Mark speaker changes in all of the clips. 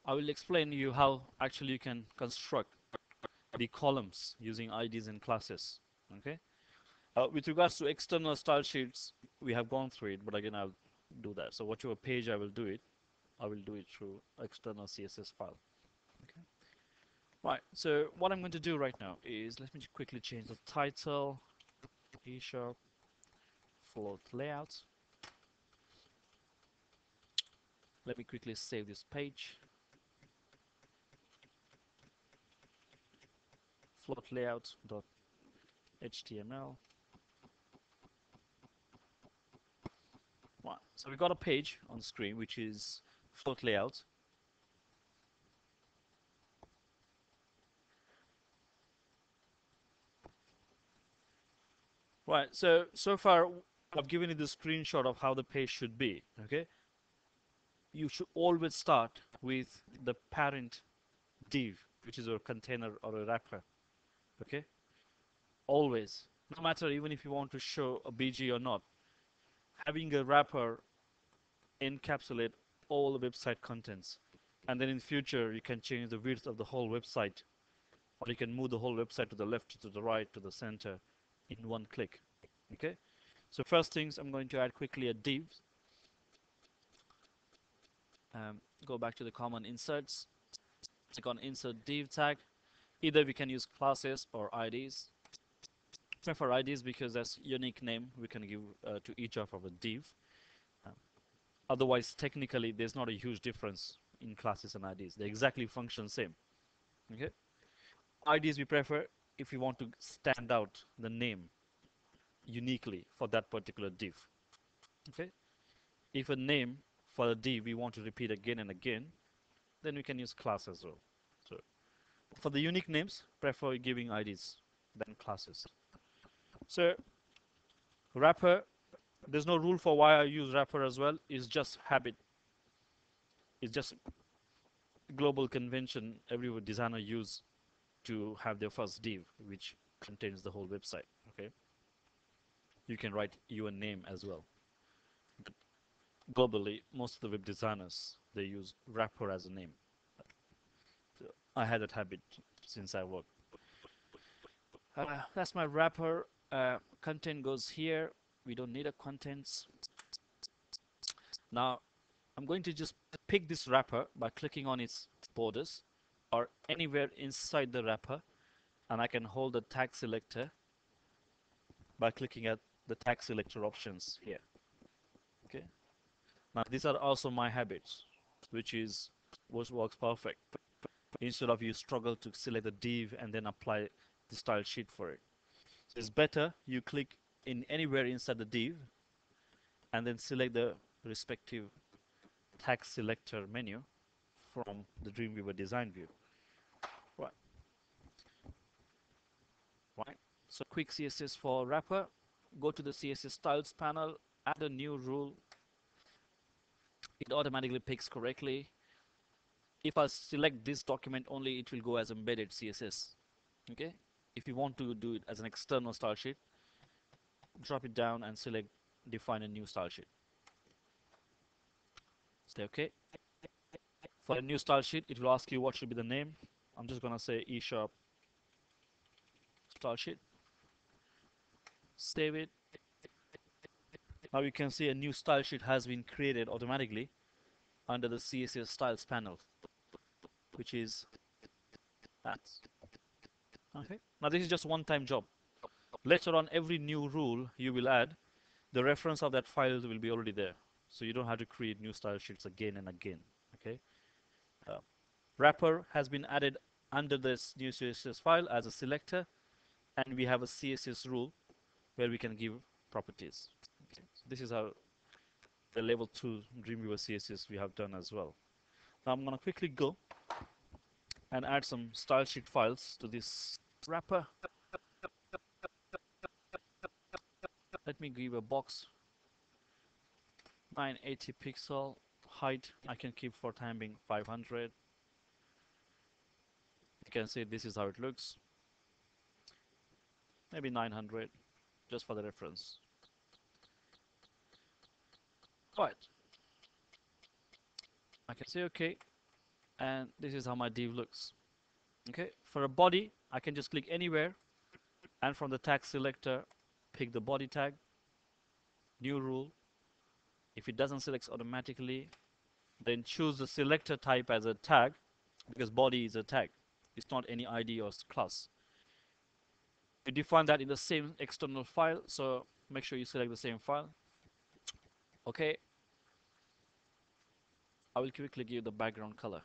Speaker 1: I will explain you how actually you can construct the columns using IDs and classes. Okay. With regards to external style sheets, we have gone through it, but again, I'll do that. So whatever page I will do it, I will do it through external CSS file. Okay. Right. So what I'm going to do right now is let me quickly change the title, eshop float layout. Let me quickly save this page. Float layout.html. Right. So we got a page on screen which is float layout. Right. So far I've given you the screenshot of how the page should be. Okay. You should always start with the parent div, which is a container or a wrapper. Okay. Always. No matter even if you want to show a BG or not, having a wrapper encapsulate all the website contents, and then in future you can change the width of the whole website, or you can move the whole website to the left, to the right, to the center in one click. Okay. So first things, I'm going to add quickly a div. Go back to the common inserts, click on insert div tag. Either we can use classes or IDs. Prefer IDs because that's unique name we can give to each of our div. Uh, Otherwise, technically, there's not a huge difference in classes and IDs. They exactly function same. Okay. IDs we prefer if you want to stand out the name uniquely for that particular div. Okay. If a name for a div we want to repeat again and again, then we can use class as well. So for the unique names, prefer giving IDs than classes. So wrapper, there's no rule for why I use wrapper as well. It's just habit. It's just global convention every designer use to have their first div, which contains the whole website. Okay. You can write your name as well. But globally, most of the web designers they use wrapper as a name. So I had that habit since I work. That's my wrapper. Content goes here. We don't need a contents. Now I'm going to just pick this wrapper by clicking on its borders or anywhere inside the wrapper, and I can hold the tag selector by clicking at the tag selector options here. Okay. Now these are also my habits, which works perfect. Instead of you struggle to select the div and then apply the style sheet for it. So it's better you click in anywhere inside the div and then select the respective tag selector menu from the Dreamweaver design view. Right. Right. So quick CSS for wrapper. Go to the CSS styles panel, add a new rule. It automatically picks correctly. If I select this document only, it will go as embedded CSS. Okay. If you want to do it as an external style sheet, drop it down and select define a new style sheet. Say OK. For a new style sheet, it will ask you what should be the name. I'm just gonna say eShop style sheet. Save it. Now you can see a new style sheet has been created automatically under the CSS styles panel, which is that. Okay. Now this is just one-time job. Later on, every new rule you will add, the reference of that file will be already there. So you don't have to create new style sheets again and again. Okay. Uh, Wrapper has been added under this new CSS file as a selector, and we have a CSS rule where we can give properties. Okay. So this is how the level 2 Dreamweaver CSS we have done as well. Now I'm going to quickly go and add some style sheet files to this wrapper. Let me give a box 980 pixel height. I can keep for time being 500. You can see this is how it looks. Maybe 900 just for the reference. Right. I can say OK. and this is how my div looks. Okay, for a body, I can just click anywhere, and from the tag selector, pick the body tag, new rule. If it doesn't select automatically, then choose the selector type as a tag, because body is a tag. It's not any ID or class. You define that in the same external file, so make sure you select the same file. Okay, I will quickly give the background color.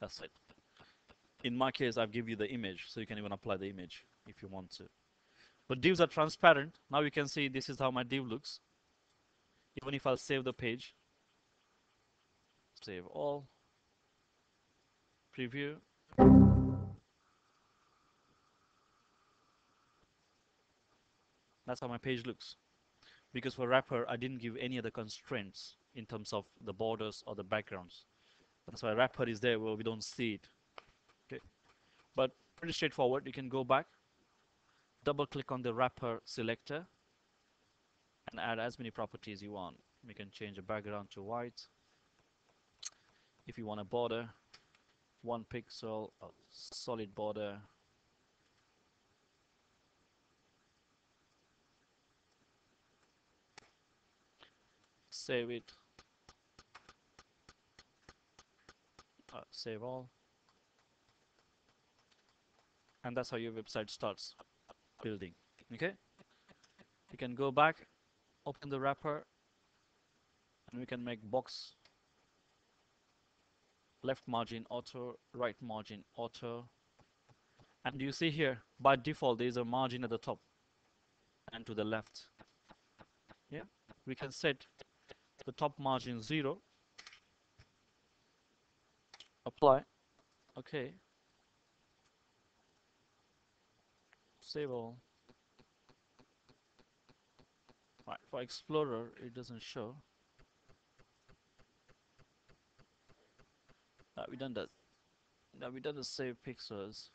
Speaker 1: That's it. In my case, I've given you the image, so you can even apply the image if you want to. But divs are transparent. Now you can see this is how my div looks. Even if I'll save the page, save all, preview. That's how my page looks. Because for wrapper, I didn't give any other constraints in terms of the borders or the backgrounds. That's why wrapper is there where we don't see it. Okay, but pretty straightforward. You can go back, double click on the wrapper selector, and add as many properties you want. We can change the background to white. If you want a border, 1 pixel, a solid border. Save it. Save all. And that's how your website starts building. Okay, you can go back, open the wrapper, and we can make box left margin auto, right margin auto. And you see here, by default, there is a margin at the top and to the left. Yeah, we can set the top margin 0, apply. Okay, save all. Right, for Explorer, it doesn't show. We done that. Now we done the save pixels.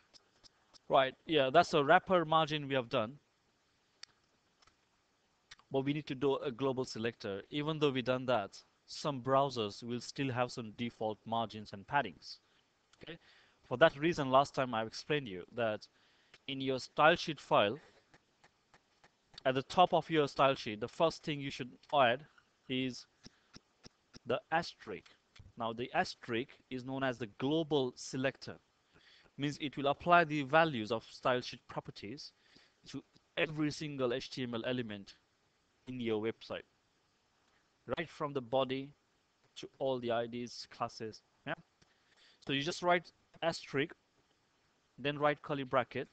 Speaker 1: Right, yeah, that's a wrapper margin we have done. But we need to do a global selector. Even though we done that, some browsers will still have some default margins and paddings. Okay, for that reason, last time I've explained to you that in your style sheet file, at the top of your style sheet, the first thing you should add is the asterisk. Now the asterisk is known as the global selector. Means it will apply the values of style sheet properties to every single HTML element in your website, right from the body to all the IDs, classes. Yeah. So you just write asterisk, then write curly bracket,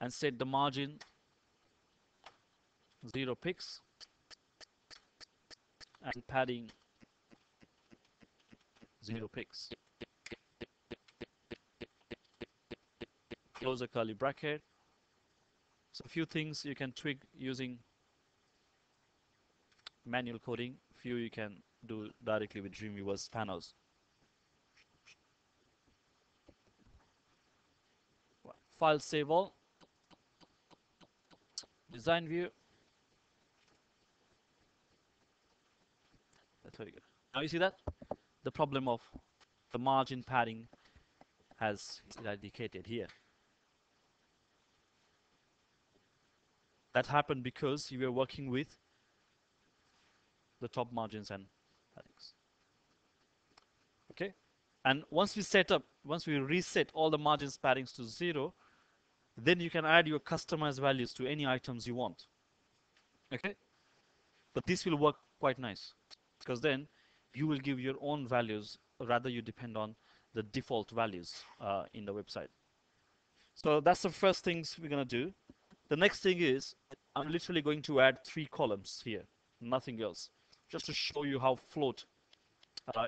Speaker 1: and set the margin 0 pix and padding 0 pix. Close the curly bracket. So a few things you can tweak using manual coding. Few you can do directly with Dreamweaver's panels. File save all. Design view. That's very good. Now you see that? The problem of the margin padding has eradicated here. That happened because you were working with the top margins and paddings. Okay? And once we reset all the margins paddings to 0, then you can add your customized values to any items you want. Okay? But this will work quite nice because then you will give your own values rather you depend on the default values in the website. So that's the first things we're going to do. The next thing is I'm literally going to add 3 columns here, nothing else, just to show you how float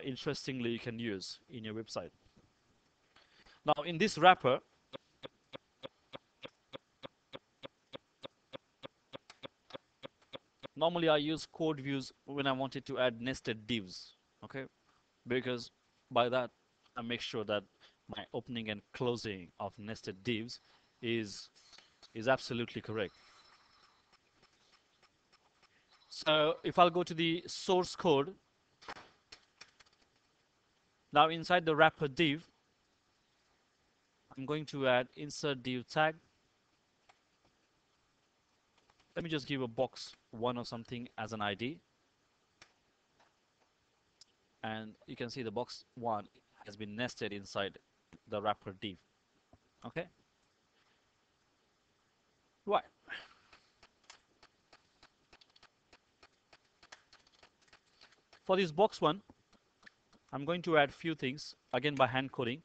Speaker 1: interestingly you can use in your website. Now in this wrapper, normally I use code views when I wanted to add nested divs, okay? Because by that I make sure that my opening and closing of nested divs is is absolutely correct. So if I'll go to the source code, now inside the wrapper div, I'm going to add insert div tag. Let me just give a box 1 or something as an ID. And you can see the box 1 has been nested inside the wrapper div. Okay? Right. For this box 1, I'm going to add few things, again by hand coding.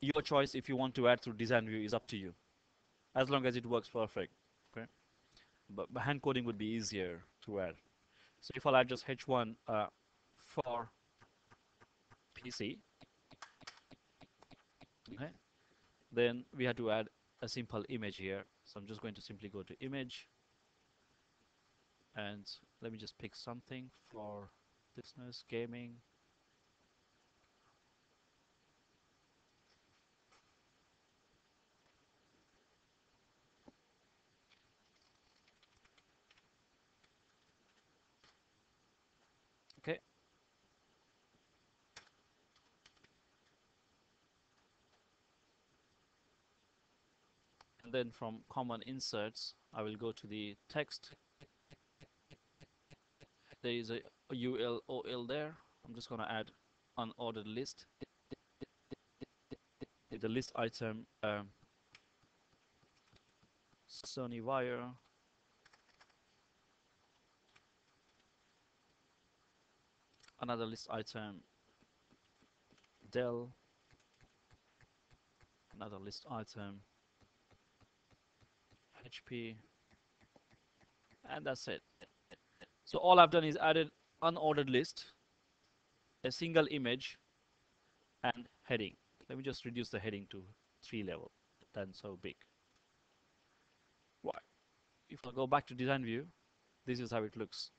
Speaker 1: Your choice if you want to add through design view is up to you, as long as it works perfect. Okay? But hand coding would be easier to add. So if I'll add just h1 for PC, okay, then we have to add a simple image here. So I'm just going to simply go to image, and let me just pick something for business gaming. Okay, and then from common inserts, I will go to the text. There is a ULOL there. I'm just going to add unordered list. The list item Sony wire, another list item Dell, another list item HP, and that's it. So all I've done is added unordered list, a single image, and heading. Let me just reduce the heading to 3 level. That's so big. Right. If I go back to design view, this is how it looks.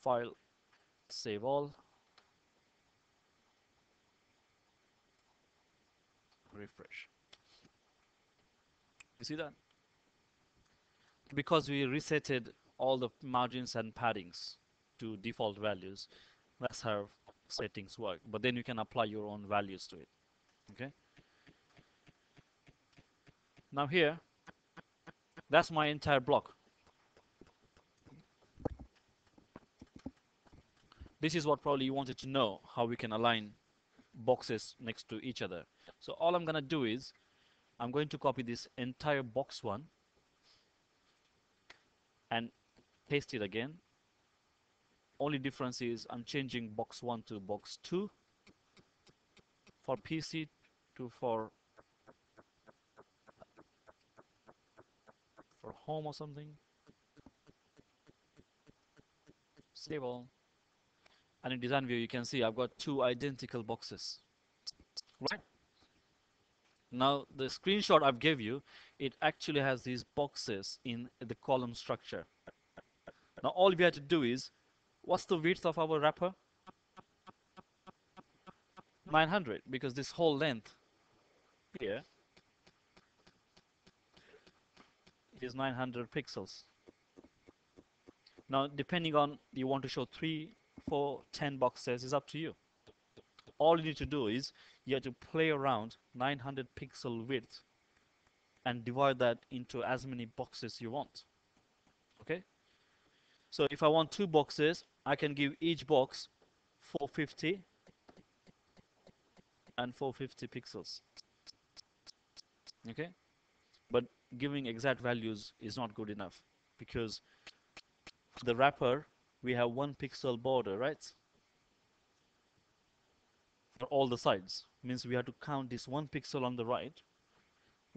Speaker 1: File, save all, refresh. You see that? Because we resetted all the margins and paddings to default values, that's how settings work. But then you can apply your own values to it. Okay. Now here, that's my entire block. This is what probably you wanted to know, how we can align boxes next to each other. So all I'm going to do is, I'm going to copy this entire box 1 and paste it again. Only difference is I'm changing box 1 to box 2 for PC to for home or something. Save all. And in design view, you can see I've got 2 identical boxes. Right? Now, the screenshot I've gave you, it actually has these boxes in the column structure. Now, all we have to do is, what's the width of our wrapper? 900, because this whole length here is 900 pixels. Now, depending on you want to show 3, 4, 10 boxes, is up to you. All you need to do is you have to play around 900 pixel width and divide that into as many boxes you want. Okay? So if I want 2 boxes, I can give each box 450 and 450 pixels. Okay? But giving exact values is not good enough, because the wrapper, we have 1 pixel border, right? For all the sides. Means we have to count this 1 pixel on the right,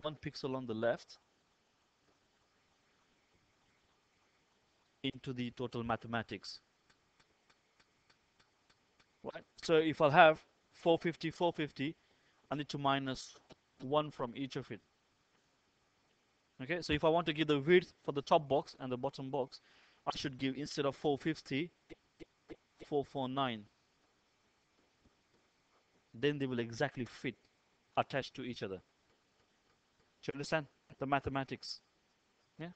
Speaker 1: 1 pixel on the left, into the total mathematics. Right? So if I'll have 450, 450, I need to minus 1 from each of it. Okay, so if I want to give the width for the top box and the bottom box, I should give, instead of 450, 449. Then they will exactly fit. attached to each other. Do you understand the mathematics? Yeah.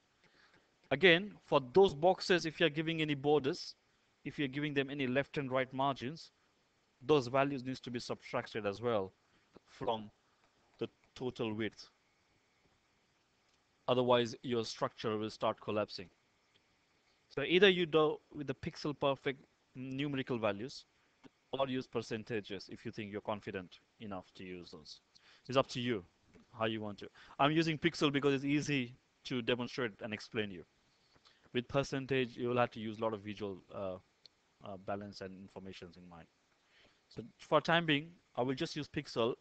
Speaker 1: Again, for those boxes, if you're giving any borders, if you're giving them any left and right margins, those values needs to be subtracted as well from the total width. Otherwise, your structure will start collapsing. So either you do with the pixel perfect numerical values, or use percentages if you think you're confident enough to use those. It's up to you how you want to. I'm using pixel because it's easy to demonstrate and explain you. With percentage, you will have to use a lot of visual balance and informations in mind. So for time being, I will just use pixel.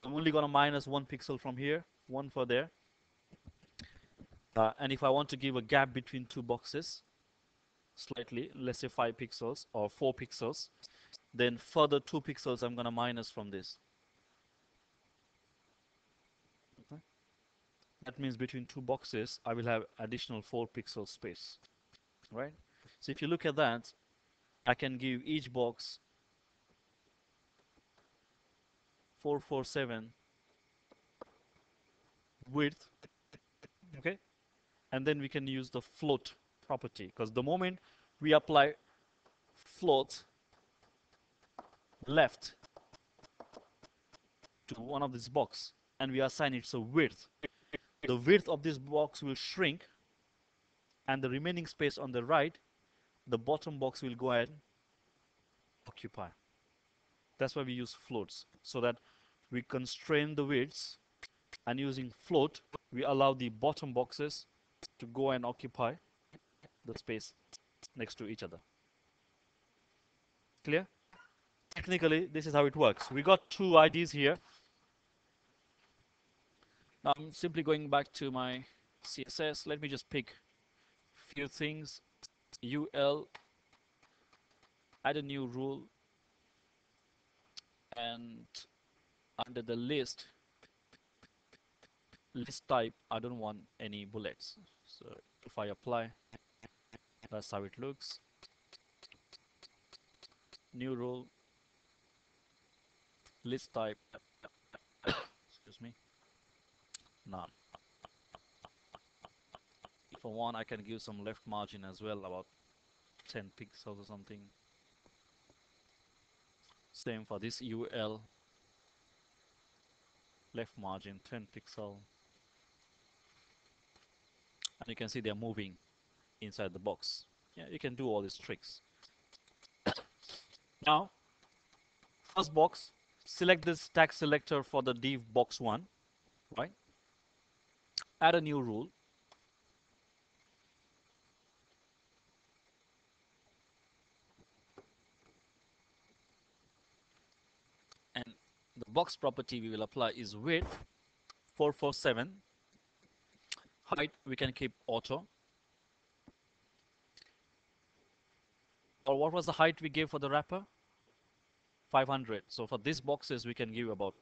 Speaker 1: I'm only going to minus 1 pixel from here, 1 for there. And if I want to give a gap between two boxes, slightly, let's say 5 pixels or 4 pixels, then further 2 pixels I'm going to minus from this. Okay. That means between two boxes, I will have additional 4 pixel space, right? So if you look at that, I can give each box 447 width, okay? And then we can use the float property, because the moment we apply float left to one of these box and we assign it a width, the width of this box will shrink, and the remaining space on the right, the bottom box will go ahead and occupy. That's why we use floats, so that we constrain the widths, and using float we allow the bottom boxes to go and occupy the space next to each other. Clear? Technically, this is how it works. We got two IDs here. Now I'm simply going back to my CSS. Let me just pick a few things. UL, add a new rule, and under the list type, I don't want any bullets. So if I apply, that's how it looks. New rule, list type, excuse me, none. If I want, I can give some left margin as well, about 10 pixels or something. Same for this UL, left margin 10 pixel. And you can see they're moving inside the box. Yeah, you can do all these tricks. Now, first box, select this tag selector for the div box 1, right? Add a new rule. And the box property we will apply is width 447. Height we can keep auto. Or what was the height we gave for the wrapper? 500. So for these boxes we can give about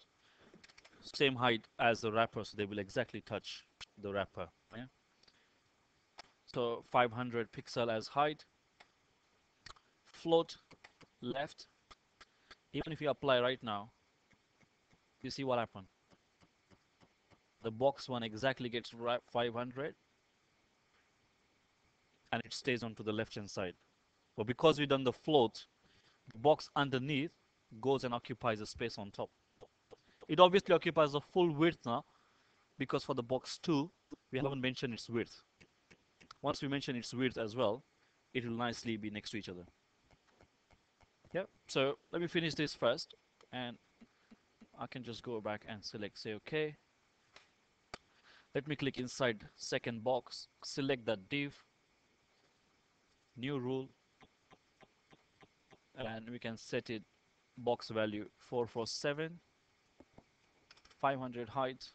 Speaker 1: same height as the wrapper, so they will exactly touch the wrapper. Yeah. So 500 pixel as height. Float left. Even if you apply right now, you see what happened. The box one exactly gets 500 and it stays onto the left hand side. But because we've done the float, the box underneath goes and occupies the space on top. It obviously occupies the full width now, because for the box 2 we haven't mentioned its width. Once we mention its width as well, it will nicely be next to each other. Yeah, so let me finish this first, and I can just go back and select say OK. Let me click inside second box, select that div, new rule, and we can set it box value 447, 500 height,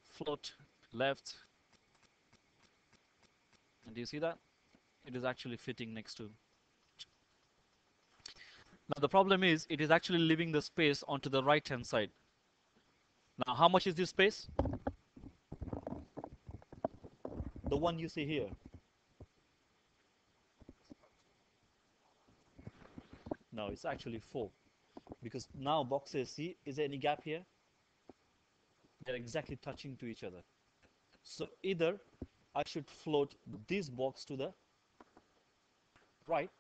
Speaker 1: float left, and do you see that? It is actually fitting next to. Now the problem is it is actually leaving the space onto the right hand side. Now how much is this space? The one you see here. No, it's actually 4. Because now boxes, see, is there any gap here? they're exactly touching to each other. So either I should float this box to the right,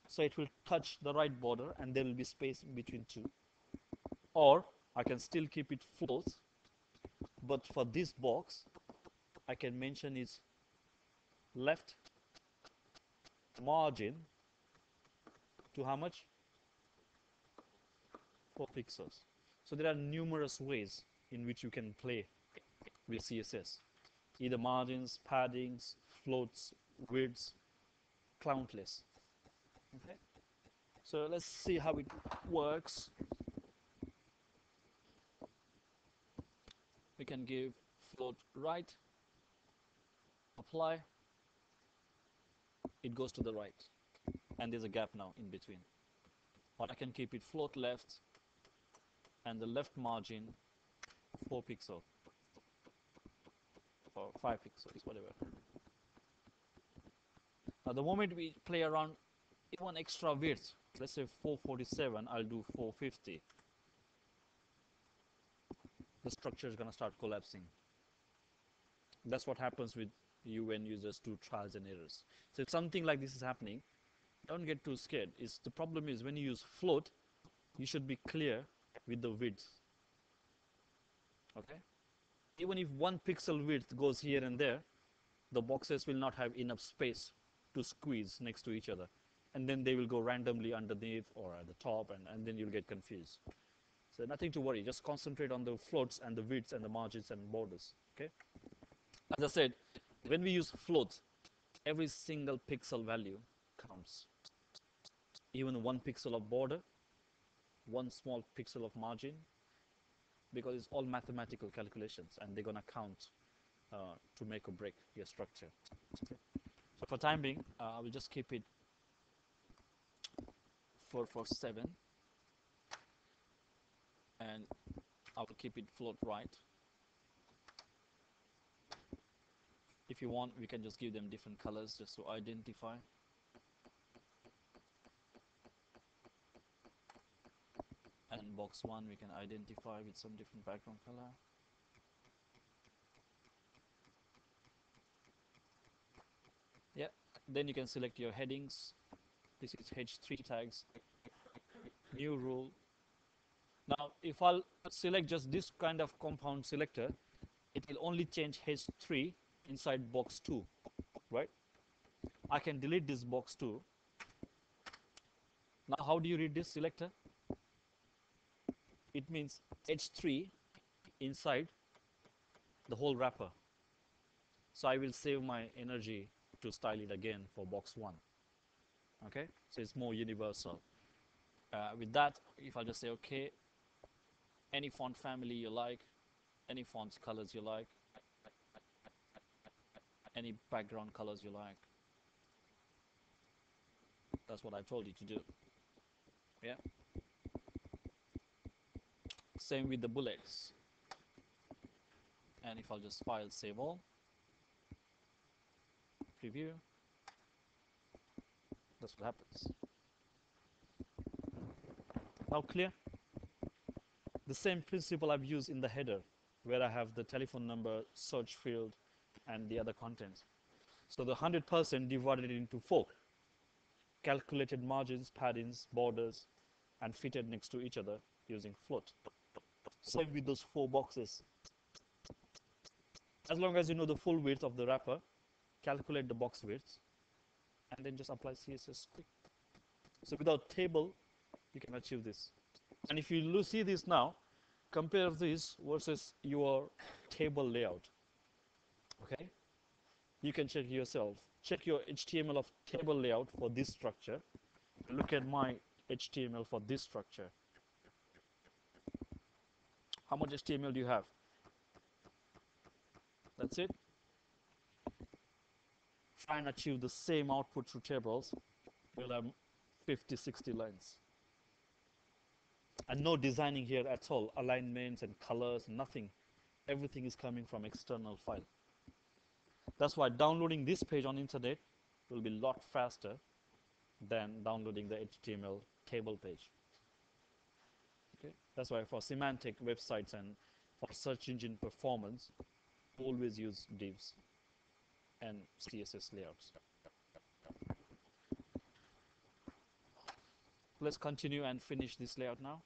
Speaker 1: so it will touch the right border and there will be space between two, or I can still keep it float, but for this box I can mention its left margin to how much? 4 pixels. So there are numerous ways in which you can play with CSS. Either margins, paddings, floats, widths, countless. Okay. So let's see how it works. We can give float right, apply, it goes to the right, and there's a gap now in between. Or I can keep it float left, and the left margin 4 pixels or 5 pixels, whatever. Now the moment we play around one extra width, let's say 447, I'll do 450. The structure is going to start collapsing. That's what happens with you when users do trials and errors. So if something like this is happening, don't get too scared. The problem is when you use float, you should be clear with the width. Okay? Even if 1 pixel width goes here and there, the boxes will not have enough space to squeeze next to each other. And then they will go randomly underneath or at the top, and then you'll get confused. So nothing to worry. Just concentrate on the floats and the widths and the margins and borders. Okay? As I said, when we use floats, every single pixel value counts. Even 1 pixel of border, 1 small pixel of margin, because it's all mathematical calculations and they're going to count to make or break your structure. Okay. So for time being, I will just keep it 447 and I will keep it float right. If you want, we can just give them different colors just to identify. And box 1 we can identify with some different background color. Yeah, then you can select your headings. This is H3 tags, new rule. Now if I'll select just this kind of compound selector, it will only change H3 inside box 2, right? I can delete this box 2. Now how do you read this selector? It means H3 inside the whole wrapper. So I will save my energy to style it again for box 1. Okay, so it's more universal. With that, if I just say okay, any font family you like, any font colors you like, any background colors you like, that's what I told you to do. Yeah. Same with the bullets. And if I'll just file, save all, preview, that's what happens. Now clear? The same principle I've used in the header, where I have the telephone number, search field, and the other contents. So the 100% divided into 4. Calculated margins, paddings, borders, and fitted next to each other using float. Same with those 4 boxes. As long as you know the full width of the wrapper, calculate the box width, and then just apply CSS quick. So without table, you can achieve this. And if you see this now, compare this versus your table layout. Okay? You can check yourself. Check your HTML of table layout for this structure. Look at my HTML for this structure. How much HTML do you have? That's it. Try and achieve the same output through tables. You'll have 50, 60 lines. And no designing here at all. Alignments and colors, nothing. Everything is coming from external file. That's why downloading this page on internet will be a lot faster than downloading the HTML table page. Okay? That's why for semantic websites and or search engine performance, always use divs and CSS layouts. Let's continue and finish this layout now.